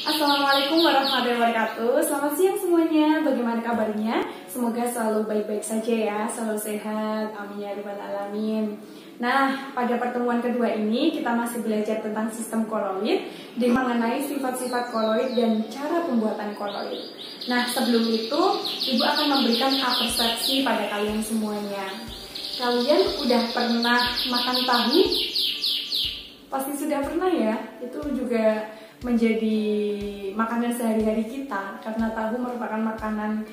Assalamualaikum warahmatullahi wabarakatuh. Selamat siang semuanya. Bagaimana kabarnya? Semoga selalu baik-baik saja ya, selalu sehat. Amin ya rabbal alamin. Nah, pada pertemuan kedua ini kita masih belajar tentang sistem koloid dan mengenai sifat-sifat koloid dan cara pembuatan koloid. Nah, sebelum itu Ibu akan memberikan persepsi pada kalian semuanya. Kalian udah pernah makan tahu? Pasti sudah pernah ya. Itu juga menjadi makanan sehari-hari kita karena tahu merupakan makanan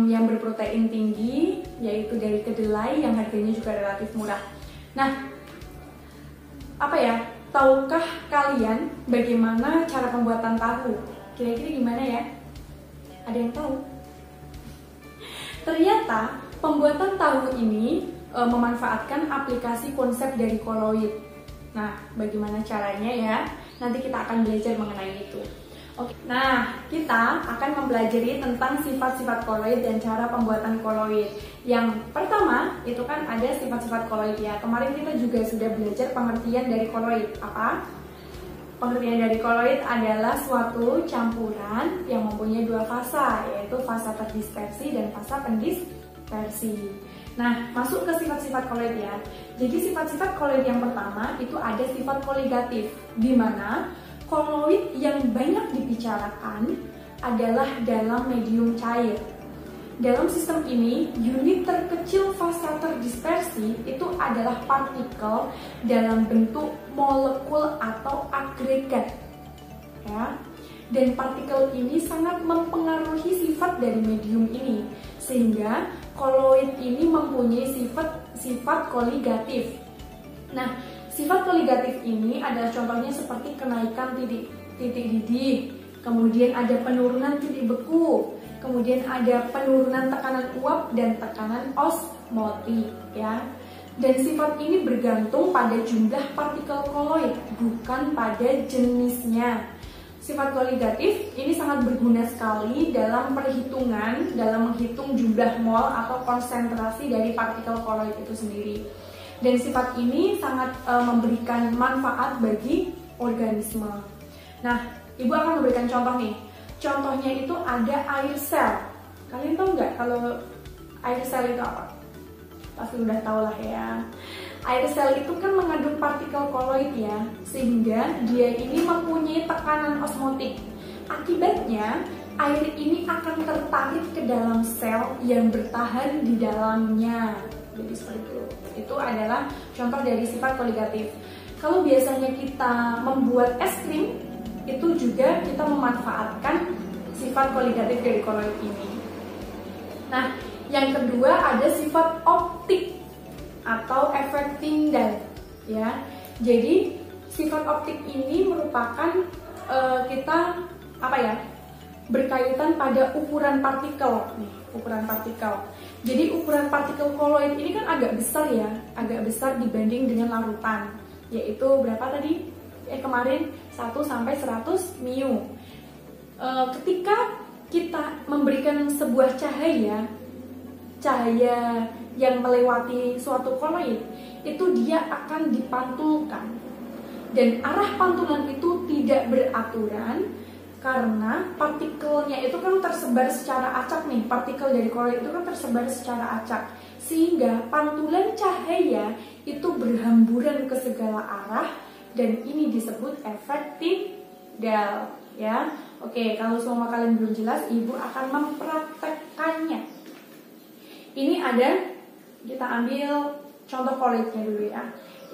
yang berprotein tinggi, yaitu dari kedelai yang harganya juga relatif murah. Nah, tahukah kalian bagaimana cara pembuatan tahu? Kira-kira gimana ya? Ada yang tahu? Ternyata pembuatan tahu ini memanfaatkan aplikasi konsep dari koloid. Nah, bagaimana caranya ya? Nanti kita akan belajar mengenai itu. Oke. Nah, kita akan mempelajari tentang sifat-sifat koloid dan cara pembuatan koloid. Yang pertama, itu kan ada sifat-sifat koloid ya. Kemarin kita juga sudah belajar pengertian dari koloid. Apa? Pengertian dari koloid adalah suatu campuran yang mempunyai dua fasa, yaitu fasa terdispersi dan fasa pendispersi. Nah, masuk ke sifat-sifat koloid ya. Jadi sifat-sifat koloid yang pertama itu ada sifat koligatif, di mana koloid yang banyak dibicarakan adalah dalam medium cair. Dalam sistem ini, unit terkecil fasa terdispersi itu adalah partikel dalam bentuk molekul atau agregat. Ya. Dan partikel ini sangat mempengaruhi sifat dari medium ini, sehingga koloid ini mempunyai sifat koligatif. Nah, sifat koligatif ini adalah contohnya seperti kenaikan titik didih, kemudian ada penurunan titik beku, kemudian ada penurunan tekanan uap dan tekanan osmotik ya. Dan sifat ini bergantung pada jumlah partikel koloid, bukan pada jenisnya. Sifat koligatif ini sangat berguna sekali dalam perhitungan, dalam menghitung jumlah mol atau konsentrasi dari partikel koloid itu sendiri. Dan sifat ini sangat memberikan manfaat bagi organisme. Nah, Ibu akan memberikan contoh nih. Contohnya itu ada air sel. Kalian tahu nggak kalau air sel itu apa? Pasti udah tahu lah ya. Air sel itu kan mengandung partikel koloid ya, sehingga dia ini mempunyai tekanan osmotik. Akibatnya, air ini akan tertarik ke dalam sel yang bertahan di dalamnya. Jadi seperti itu. Itu adalah contoh dari sifat koligatif. Kalau biasanya kita membuat es krim, itu juga kita memanfaatkan sifat koligatif dari koloid ini. Nah, yang kedua ada sifat optik atau efek Tyndall ya. Jadi sifat optik ini merupakan kita berkaitan pada ukuran partikel nih, ukuran partikel. Jadi ukuran partikel koloid ini kan agak besar ya, agak besar dibanding dengan larutan, yaitu berapa tadi? Kemarin 1 sampai 100 μ. Ketika kita memberikan sebuah cahaya yang melewati suatu koloid, itu dia akan dipantulkan. Dan arah pantulan itu tidak beraturan karena partikelnya itu kan tersebar secara acak nih. Partikel dari koloid itu kan tersebar secara acak, sehingga pantulan cahaya itu berhamburan ke segala arah, dan ini disebut efek Tyndall ya. Oke, kalau semua kalian belum jelas, Ibu akan mempraktekkannya. Ini kita ambil contoh koloidnya dulu ya.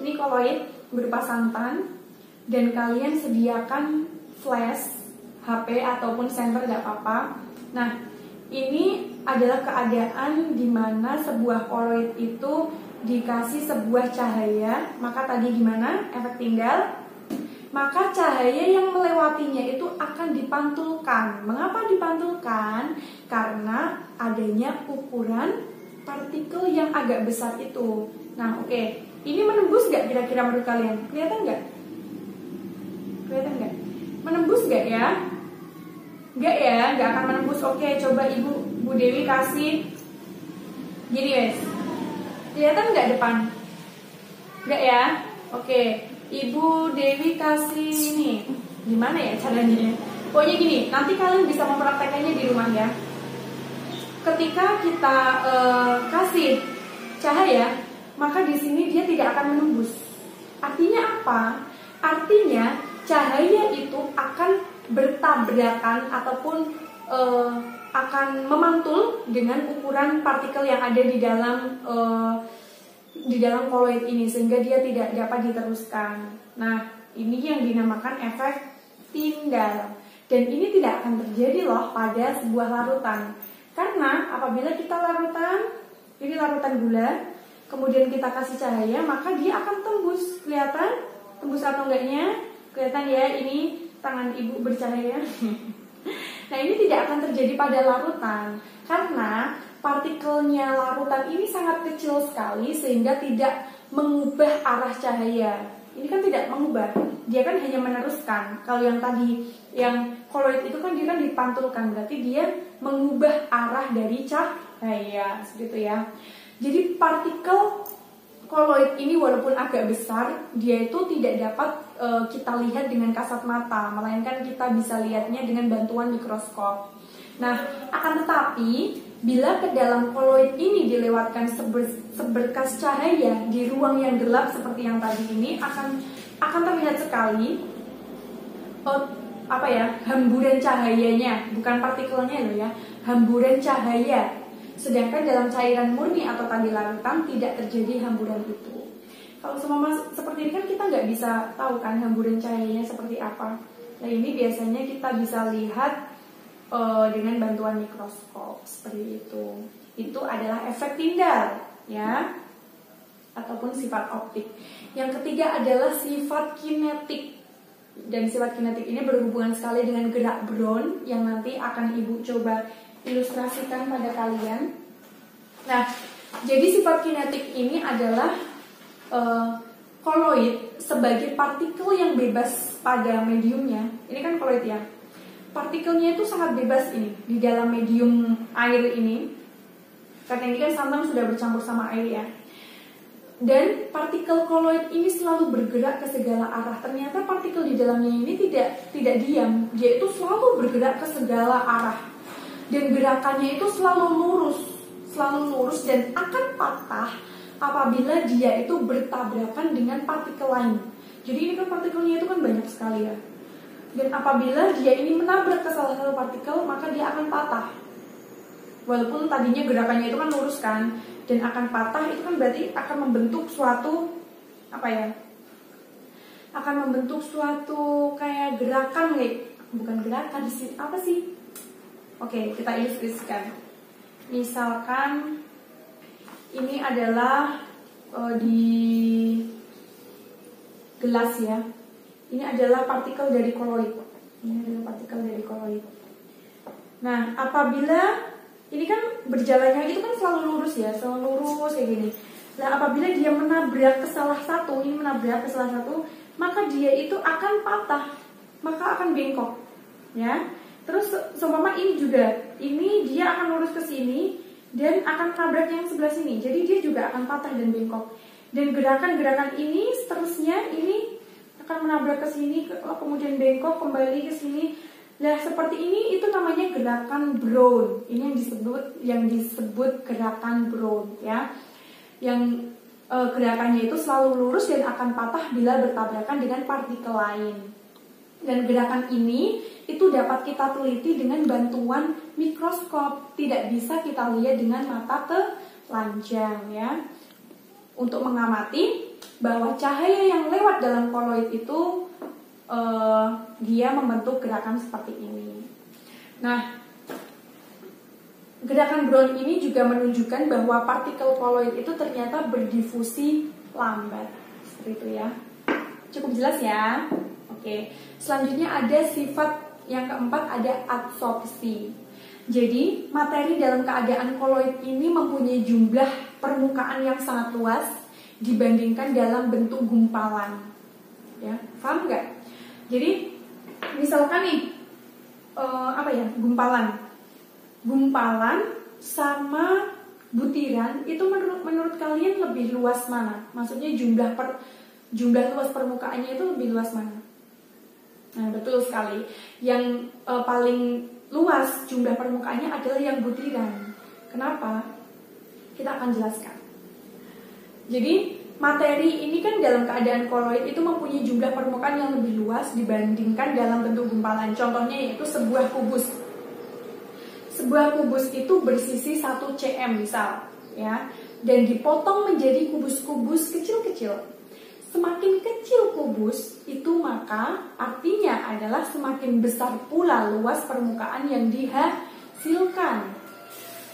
Ini koloid berupa santan, dan kalian sediakan flash, HP ataupun senter gak apa-apa. Nah, ini adalah keadaan di mana sebuah koloid itu dikasih sebuah cahaya. Maka tadi gimana efek Tyndall? Maka cahaya yang melewatinya itu akan dipantulkan. Mengapa dipantulkan? Karena adanya ukuran partikel yang agak besar itu. Nah, oke. Ini menembus nggak kira-kira menurut kalian? Kelihatan nggak? Kelihatan nggak? Menembus nggak ya? Nggak ya, nggak akan menembus. Oke, coba Bu Dewi kasih gini guys. Kelihatan nggak depan? Nggak ya? Oke, Ibu Dewi kasih ini. Gimana ya caranya? Pokoknya gini, nanti kalian bisa mempraktekannya di rumah ya. Ketika kita kasih cahaya, maka di sini dia tidak akan menembus. Artinya apa? Artinya cahaya itu akan bertabrakan ataupun akan memantul dengan ukuran partikel yang ada di dalam koloid ini, sehingga dia tidak dapat diteruskan. Nah, ini yang dinamakan efek Tyndall. Dan ini tidak akan terjadi loh pada sebuah larutan. Karena apabila kita ini larutan gula, kemudian kita kasih cahaya, maka dia akan tembus. Kelihatan? Tembus atau enggaknya? Kelihatan ya, ini tangan ibu bercahaya. Nah, ini tidak akan terjadi pada larutan. Karena partikelnya larutan ini sangat kecil sekali, sehingga tidak mengubah arah cahaya. Ini kan tidak mengubah, dia kan hanya meneruskan. Kalau yang tadi, yang koloid itu kan dia kan dipantulkan, berarti dia mengubah arah dari cahaya, seperti ya. Jadi partikel koloid ini walaupun agak besar, dia itu tidak dapat kita lihat dengan kasat mata, melainkan kita bisa lihatnya dengan bantuan mikroskop. Nah, akan tetapi bila ke dalam koloid ini dilewatkan seberkas cahaya di ruang yang gelap seperti yang tadi ini, akan terlihat sekali hamburan cahayanya, bukan partikelnya loh ya, hamburan cahaya. Sedangkan dalam cairan murni atau tadi larutan tidak terjadi hamburan itu. Kalau semua seperti ini kan kita nggak bisa tahu kan hamburan cahayanya seperti apa. Nah, ini biasanya kita bisa lihat dengan bantuan mikroskop seperti itu. Itu adalah efek Tyndall ya, ataupun sifat optik. Yang ketiga adalah sifat kinetik. Dan sifat kinetik ini berhubungan sekali dengan gerak Brown yang nanti akan ibu coba ilustrasikan pada kalian. Nah, jadi sifat kinetik ini adalah koloid sebagai partikel yang bebas pada mediumnya. Ini kan koloid ya. Partikelnya itu sangat bebas ini di dalam medium air ini. Karena ini kan santan sudah bercampur sama air ya. Dan partikel koloid ini selalu bergerak ke segala arah. Ternyata partikel di dalamnya ini tidak diam. Dia itu selalu bergerak ke segala arah. Dan gerakannya itu selalu lurus dan akan patah apabila dia itu bertabrakan dengan partikel lain. Jadi ini kan partikelnya itu kan banyak sekali ya. Dan apabila dia ini menabrak ke salah satu partikel, maka dia akan patah. Walaupun tadinya gerakannya itu kan lurus kan, dan akan patah, itu kan berarti akan membentuk suatu akan membentuk suatu kayak gerakan bukan gerakan sih, apa sih? Oke, kita ilustrasikan. Misalkan ini adalah di gelas ya. Ini adalah partikel dari koloid. Nah, apabila ini kan berjalannya itu kan selalu lurus ya, selalu lurus kayak gini. Nah, apabila dia menabrak ke salah satu, maka dia itu akan patah, maka akan bengkok, ya. Terus seumpama ini juga, ini dia akan lurus ke sini dan akan nabrak yang sebelah sini. Jadi dia juga akan patah dan bengkok. Dan gerakan-gerakan ini seterusnya ini akan menabrak ke sini, kemudian bengkok kembali ke sini. Nah, seperti ini itu namanya gerakan Brown. Ini yang disebut gerakan Brown ya. Yang gerakannya itu selalu lurus dan akan patah bila bertabrakan dengan partikel lain. Dan gerakan ini itu dapat kita teliti dengan bantuan mikroskop. Tidak bisa kita lihat dengan mata telanjang ya. Untuk mengamati bahwa cahaya yang lewat dalam koloid itu dia membentuk gerakan seperti ini. Nah, gerakan Brown ini juga menunjukkan bahwa partikel koloid itu ternyata berdifusi lambat. Seperti itu ya. Cukup jelas ya? Oke. Selanjutnya ada sifat yang keempat, ada adsorpsi. Jadi, materi dalam keadaan koloid ini mempunyai jumlah permukaan yang sangat luas dibandingkan dalam bentuk gumpalan. Ya, paham nggak? Jadi, misalkan nih, gumpalan sama butiran itu menurut kalian lebih luas mana? Maksudnya jumlah luas permukaannya itu lebih luas mana? Nah, betul sekali. Yang paling luas jumlah permukaannya adalah yang butiran. Kenapa? Kita akan jelaskan. Jadi, materi ini kan dalam keadaan koloid itu mempunyai jumlah permukaan yang lebih luas dibandingkan dalam bentuk gumpalan. Contohnya yaitu sebuah kubus. Sebuah kubus itu bersisi 1 cm misal, ya, dan dipotong menjadi kubus-kubus kecil-kecil. Semakin kecil kubus itu maka artinya adalah semakin besar pula luas permukaan yang dihasilkan.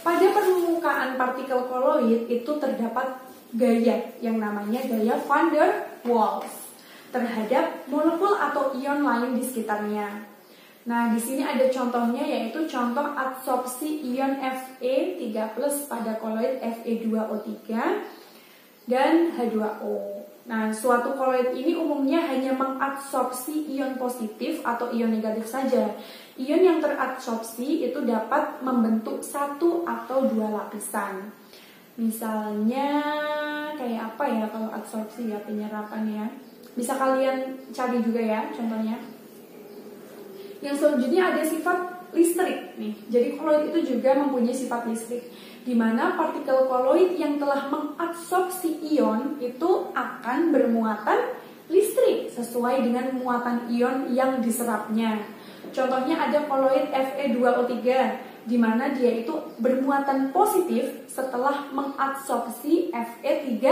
Pada permukaan partikel koloid itu terdapat gaya yang namanya gaya van der Waals terhadap molekul atau ion lain di sekitarnya. Nah, di sini ada contohnya yaitu contoh adsorpsi ion Fe3+ pada koloid Fe2O3 dan H2O. Nah, suatu koloid ini umumnya hanya mengadsorpsi ion positif atau ion negatif saja. Ion yang teradsorpsi itu dapat membentuk 1 atau 2 lapisan. Misalnya kayak apa ya kalau adsorpsi ya, penyerapan ya. Bisa kalian cari juga ya contohnya. Yang selanjutnya ada sifat listrik nih. Jadi koloid itu juga mempunyai sifat listrik, di mana partikel koloid yang telah mengadsorpsi ion itu akan bermuatan listrik sesuai dengan muatan ion yang diserapnya. Contohnya ada koloid Fe2O3 di mana dia itu bermuatan positif setelah mengadsorpsi Fe3+.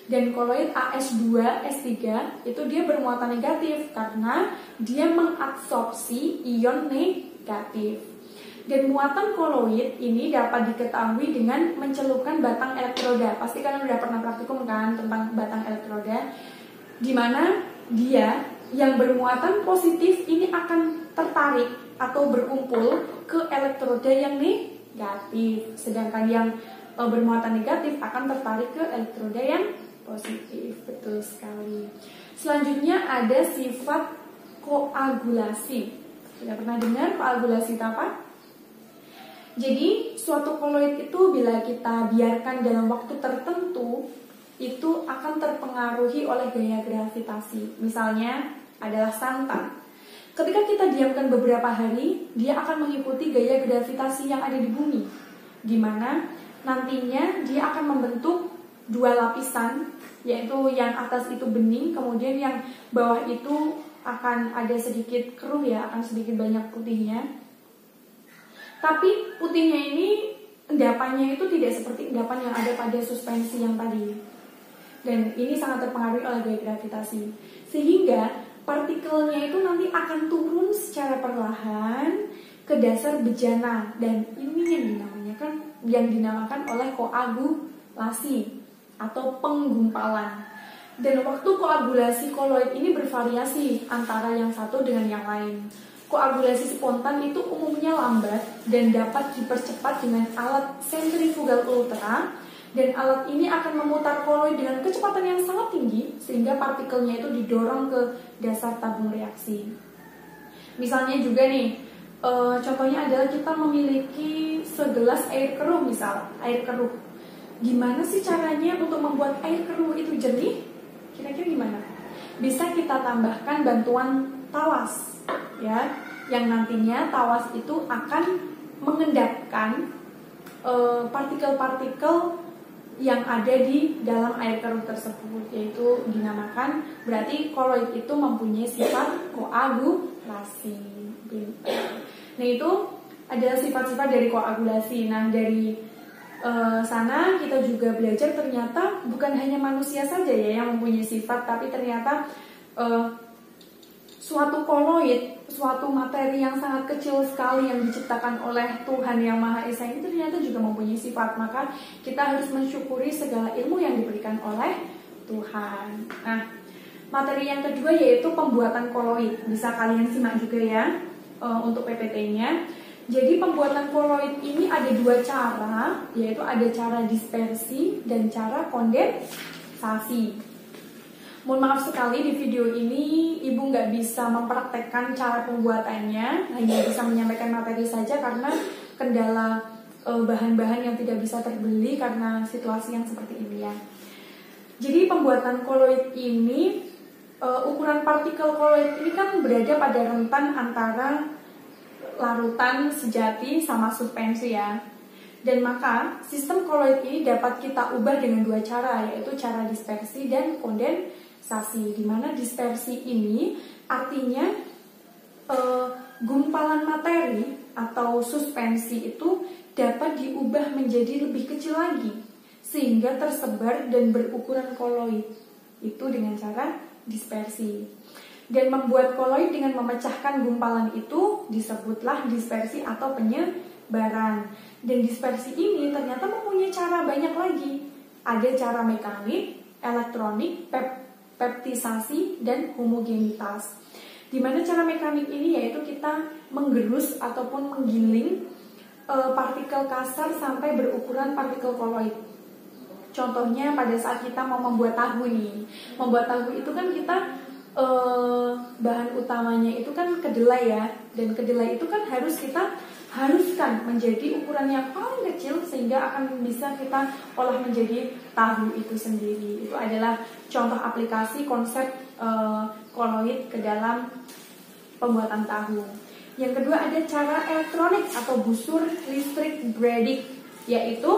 Dan koloid AS2S3 itu dia bermuatan negatif karena dia mengadsorpsi ion negatif. Dan muatan koloid ini dapat diketahui dengan mencelupkan batang elektroda. Pasti kalian udah pernah praktikum kan tentang batang elektroda, di mana dia yang bermuatan positif ini akan tertarik atau berkumpul ke elektroda yang negatif, sedangkan yang bermuatan negatif akan tertarik ke elektroda yang positif. Betul sekali. Selanjutnya ada sifat koagulasi. Sudah pernah dengar koagulasi itu apa? Jadi suatu koloid itu bila kita biarkan dalam waktu tertentu itu akan terpengaruhi oleh gaya gravitasi. Misalnya adalah santan. Ketika kita diamkan beberapa hari, dia akan mengikuti gaya gravitasi yang ada di bumi, di mana nantinya dia akan membentuk 2 lapisan, yaitu yang atas itu bening, kemudian yang bawah itu akan ada sedikit keruh ya, akan sedikit banyak putihnya. Tapi putihnya ini endapannya itu tidak seperti endapan yang ada pada suspensi yang tadi. Dan ini sangat terpengaruhi oleh gaya gravitasi. Sehingga partikelnya itu nanti akan turun secara perlahan ke dasar bejana, dan ini yang dinamakan oleh koagulasi atau penggumpalan. Dan waktu koagulasi koloid ini bervariasi antara yang satu dengan yang lain. Koagulasi spontan itu umumnya lambat dan dapat dipercepat dengan alat sentrifugal ultra, dan alat ini akan memutar koloid dengan kecepatan yang sangat tinggi sehingga partikelnya itu didorong ke dasar tabung reaksi. Misalnya juga nih, contohnya adalah kita memiliki segelas air keruh, misal air keruh. Gimana sih caranya untuk membuat air keruh itu jernih? Kira-kira gimana? Bisa kita tambahkan bantuan tawas, ya, yang nantinya tawas itu akan mengendapkan partikel-partikel yang ada di dalam air keruh tersebut, yaitu dinamakan, berarti koloid itu mempunyai sifat koagulasi. Nah, itu adalah sifat-sifat dari koagulasi. Nah, dari sana kita juga belajar ternyata bukan hanya manusia saja ya yang mempunyai sifat, tapi ternyata suatu koloid, suatu materi yang sangat kecil sekali yang diciptakan oleh Tuhan Yang Maha Esa ini ternyata juga mempunyai sifat. Maka kita harus mensyukuri segala ilmu yang diberikan oleh Tuhan. Nah, materi yang kedua yaitu pembuatan koloid. Bisa kalian simak juga ya untuk PPT-nya. Jadi pembuatan koloid ini ada 2 cara, yaitu ada cara dispersi dan cara kondensasi. Mohon maaf sekali di video ini Ibu nggak bisa mempraktekkan cara pembuatannya, hanya bisa menyampaikan materi saja karena kendala bahan-bahan yang tidak bisa terbeli karena situasi yang seperti ini ya. Jadi pembuatan koloid ini ukuran partikel koloid ini kan berada pada rentan antara larutan sejati sama suspensi ya. Dan maka sistem koloid ini dapat kita ubah dengan dua cara, yaitu cara dispersi dan kondensasi. Dimana dispersi ini artinya gumpalan materi atau suspensi itu dapat diubah menjadi lebih kecil lagi sehingga tersebar dan berukuran koloid. Itu dengan cara dispersi. Dan membuat koloid dengan memecahkan gumpalan itu disebutlah dispersi atau penyebaran. Dan dispersi ini ternyata mempunyai cara banyak lagi. Ada cara mekanik, elektronik, peptisasi, dan homogenitas. Dimana cara mekanik ini yaitu kita menggerus ataupun menggiling partikel kasar sampai berukuran partikel koloid. Contohnya pada saat kita mau membuat tahu nih. Membuat tahu itu kan kita bahan utamanya itu kan kedelai ya. Dan kedelai itu kan harus kita haruskan menjadi ukuran yang paling kecil sehingga akan bisa kita olah menjadi tahu itu sendiri. Itu adalah contoh aplikasi konsep koloid ke dalam pembuatan tahu. Yang kedua ada cara elektronik atau busur listrik braiding, yaitu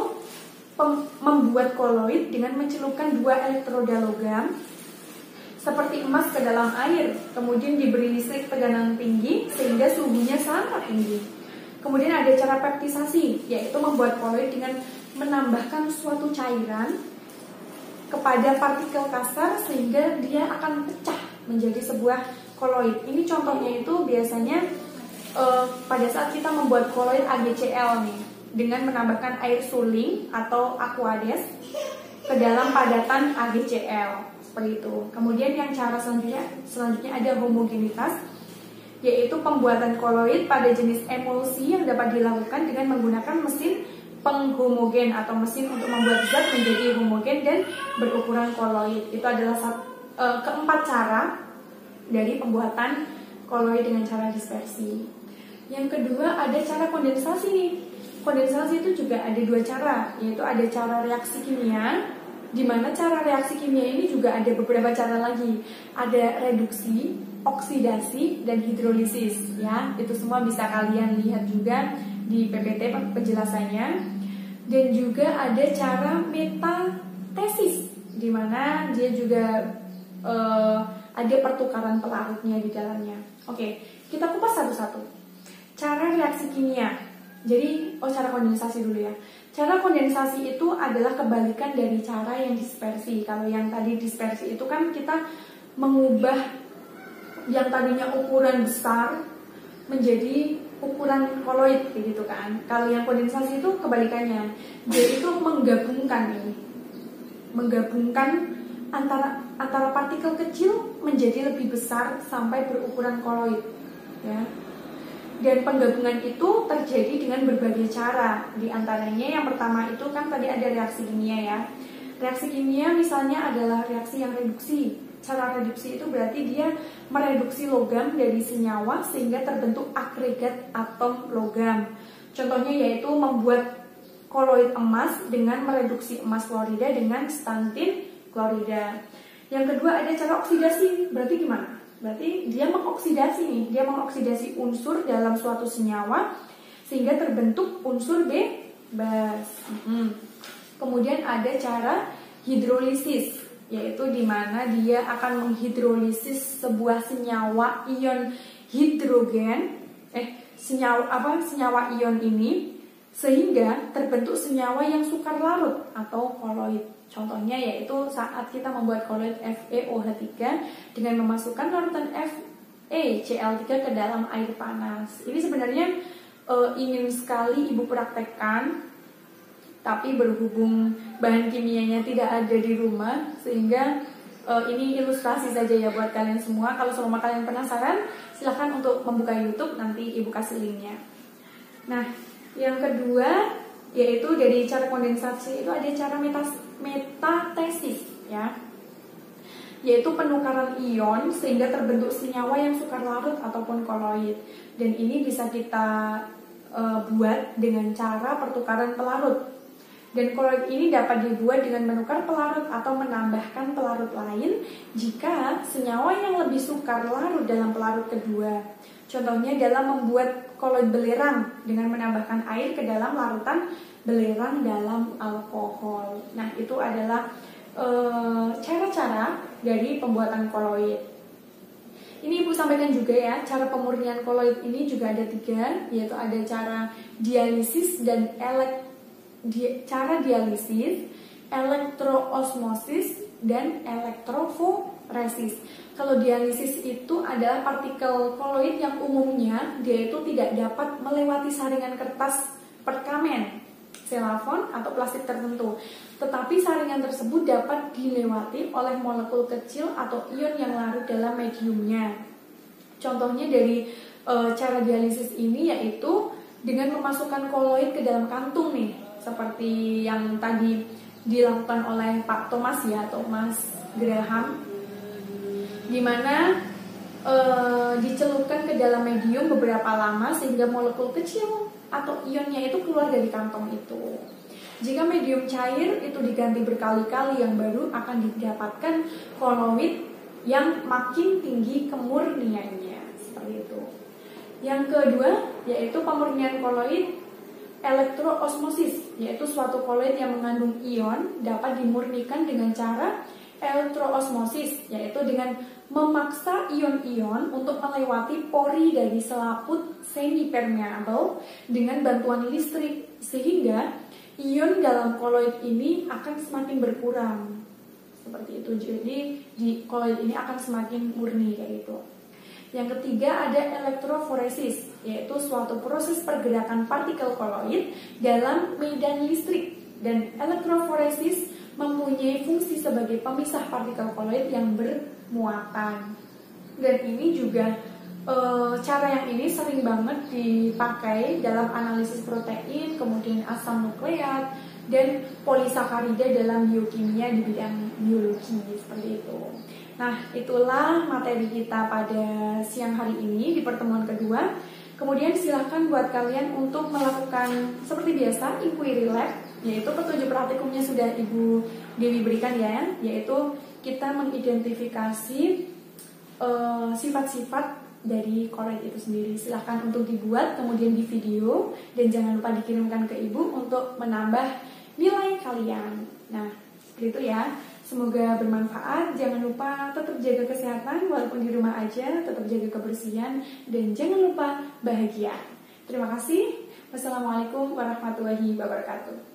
membuat koloid dengan mencelupkan dua elektroda logam seperti emas ke dalam air, kemudian diberi listrik tegangan tinggi sehingga suhunya sangat tinggi. Kemudian ada cara peptisasi, yaitu membuat koloid dengan menambahkan suatu cairan kepada partikel kasar sehingga dia akan pecah menjadi sebuah koloid. Ini contohnya itu biasanya pada saat kita membuat koloid AgCl nih, dengan menambahkan air suling atau aqueous ke dalam padatan AgCl. Seperti itu. Kemudian yang cara selanjutnya ada homogenitas, yaitu pembuatan koloid pada jenis emulsi yang dapat dilakukan dengan menggunakan mesin penghomogen atau mesin untuk membuat zat menjadi homogen dan berukuran koloid. Itu adalah keempat cara dari pembuatan koloid dengan cara dispersi. Yang kedua ada cara kondensasi nih. Kondensasi itu juga ada dua cara, yaitu ada cara reaksi kimia, di mana cara reaksi kimia ini juga ada beberapa cara lagi. Ada reduksi, oksidasi, dan hidrolisis ya. Itu semua bisa kalian lihat juga di PPT penjelasannya. Dan juga ada cara metatesis, di mana dia juga ada pertukaran pelarutnya di dalamnya. Oke, kita kupas satu-satu. Cara reaksi kimia. Jadi, cara kondensasi dulu ya. Cara kondensasi itu adalah kebalikan dari cara yang dispersi. Kalau yang tadi dispersi itu kan kita mengubah yang tadinya ukuran besar menjadi ukuran koloid gitu kan. Kalau yang kondensasi itu kebalikannya. Dia itu menggabungkan ini. Menggabungkan antara partikel kecil menjadi lebih besar sampai berukuran koloid ya. Dan penggabungan itu terjadi dengan berbagai cara. Di antaranya yang pertama itu kan tadi ada reaksi kimia ya. Reaksi kimia misalnya adalah reaksi yang reduksi. Cara reduksi itu berarti dia mereduksi logam dari senyawa sehingga terbentuk agregat atom logam. Contohnya yaitu membuat koloid emas dengan mereduksi emas klorida dengan stantin klorida. Yang kedua ada cara oksidasi. Berarti gimana? Berarti dia mengoksidasi nih, dia mengoksidasi unsur dalam suatu senyawa sehingga terbentuk unsur bebas. Kemudian ada cara hidrolisis, yaitu di mana dia akan menghidrolisis sebuah senyawa ion hidrogen, senyawa ion ini sehingga terbentuk senyawa yang sukar larut atau koloid. Contohnya yaitu saat kita membuat koloid FeOH3 dengan memasukkan larutan FeCl3 ke dalam air panas. Ini sebenarnya ingin sekali ibu praktekkan, tapi berhubung bahan kimianya tidak ada di rumah, sehingga ini ilustrasi saja ya buat kalian semua. Kalau semua kalian penasaran, silahkan untuk membuka YouTube, nanti ibu kasih linknya. Nah, yang kedua yaitu dari cara kondensasi itu ada cara metatesis ya, yaitu penukaran ion sehingga terbentuk senyawa yang sukar larut ataupun koloid. Dan ini bisa kita buat dengan cara pertukaran pelarut. Dan koloid ini dapat dibuat dengan menukar pelarut atau menambahkan pelarut lain jika senyawa yang lebih sukar larut dalam pelarut kedua. Contohnya dalam membuat koloid belerang dengan menambahkan air ke dalam larutan belerang dalam alkohol. Nah, itu adalah cara-cara dari pembuatan koloid. Ini Ibu sampaikan juga ya, cara pemurnian koloid ini juga ada 3, yaitu ada cara dialisis dan cara dialisis, elektroosmosis, dan elektroforesis. Kalau dialisis itu adalah partikel koloid yang umumnya dia itu tidak dapat melewati saringan kertas perkamen, selafon, atau plastik tertentu. Tetapi saringan tersebut dapat dilewati oleh molekul kecil atau ion yang larut dalam mediumnya. Contohnya dari cara dialisis ini yaitu dengan memasukkan koloid ke dalam kantung nih, seperti yang tadi dilakukan oleh Pak Thomas ya, Thomas Graham, di mana dicelupkan ke dalam medium beberapa lama sehingga molekul kecil atau ionnya itu keluar dari kantong itu. Jika medium cair itu diganti berkali-kali, yang baru akan didapatkan koloid yang makin tinggi kemurniannya, seperti itu. Yang kedua yaitu pemurnian koloid elektroosmosis, yaitu suatu koloid yang mengandung ion dapat dimurnikan dengan cara elektroosmosis, yaitu dengan memaksa ion-ion untuk melewati pori dari selaput semi-permeable dengan bantuan listrik, sehingga ion dalam koloid ini akan semakin berkurang. Seperti itu, jadi di koloid ini akan semakin murni kayak gitu. Yang ketiga ada elektroforesis, yaitu suatu proses pergerakan partikel koloid dalam medan listrik. Dan elektroforesis mempunyai fungsi sebagai pemisah partikel koloid yang bermuatan. Dan ini juga cara yang ini sering banget dipakai dalam analisis protein, kemudian asam nukleat, dan polisakarida dalam biokimia di bidang biologi, seperti itu. Nah, itulah materi kita pada siang hari ini di pertemuan kedua. Kemudian silahkan buat kalian untuk melakukan seperti biasa inquiry lab, yaitu petunjuk praktikumnya sudah Ibu Dewi berikan ya, yaitu kita mengidentifikasi sifat-sifat dari koloid itu sendiri. Silahkan untuk dibuat, kemudian di video, dan jangan lupa dikirimkan ke Ibu untuk menambah nilai kalian. Nah, seperti itu ya. Semoga bermanfaat. Jangan lupa tetap jaga kesehatan walaupun di rumah aja, tetap jaga kebersihan, dan jangan lupa bahagia. Terima kasih. Wassalamualaikum warahmatullahi wabarakatuh.